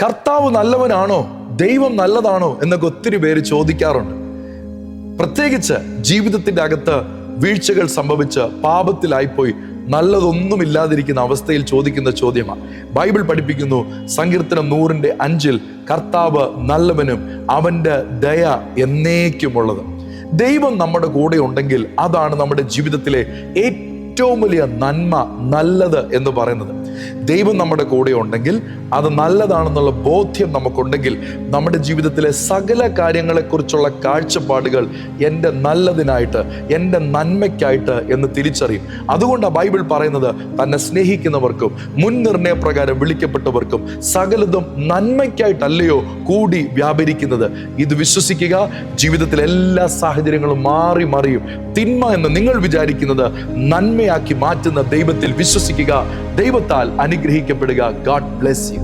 കർത്താവ് നല്ലവനാണോ, ദൈവം നല്ലതാണോ എന്നൊക്കെ ഒത്തിരി പേര് ചോദിക്കാറുണ്ട്. പ്രത്യേകിച്ച് ജീവിതത്തിന്റെ അകത്ത് വീഴ്ചകൾ സംഭവിച്ച് പാപത്തിലായിപ്പോയി നല്ലതൊന്നുമില്ലാതിരിക്കുന്ന അവസ്ഥയിൽ ചോദിക്കുന്ന ചോദ്യമാണ്. ബൈബിൾ പഠിപ്പിക്കുന്നു, സങ്കീർത്തനം 100:5 കർത്താവ് നല്ലവനും അവന്റെ ദയ എന്നേക്കുമുള്ളത്. ദൈവം നമ്മുടെ കൂടെ ഉണ്ടെങ്കിൽ അതാണ് നമ്മുടെ ജീവിതത്തിലെ ഏറ്റവും വലിയ നന്മ, നല്ലത് എന്ന് പറയുന്നത്. ദൈവം നമ്മുടെ കൂടെ ഉണ്ടെങ്കിൽ അത് നല്ലതാണെന്നുള്ള ബോധ്യം നമുക്കുണ്ടെങ്കിൽ നമ്മുടെ ജീവിതത്തിലെ സകല കാര്യങ്ങളെക്കുറിച്ചുള്ള കാഴ്ചപ്പാടുകൾ എൻ്റെ നല്ലതിനായിട്ട്, എൻ്റെ നന്മയ്ക്കായിട്ട് എന്ന് തിരിച്ചറിയും. അതുകൊണ്ടാണ് ബൈബിൾ പറയുന്നത്, തന്നെ സ്നേഹിക്കുന്നവർക്കും മുൻനിർണയപ്രകാരം വിളിക്കപ്പെട്ടവർക്കും സകലതും നന്മയ്ക്കായിട്ടല്ലയോ കൂടി വ്യാപരിക്കുന്നത്. ഇത് വിശ്വസിക്കുക. ജീവിതത്തിലെ എല്ലാ സാഹചര്യങ്ങളും മാറി മറിയും. തിന്മ എന്ന് നിങ്ങൾ വിചാരിക്കുന്നത് നന്മയാക്കി മാറ്റുന്ന ദൈവത്തിൽ വിശ്വസിക്കുക. ദൈവത്താൽ അനുഗ്രഹിക്കപ്പെടുക. God bless you.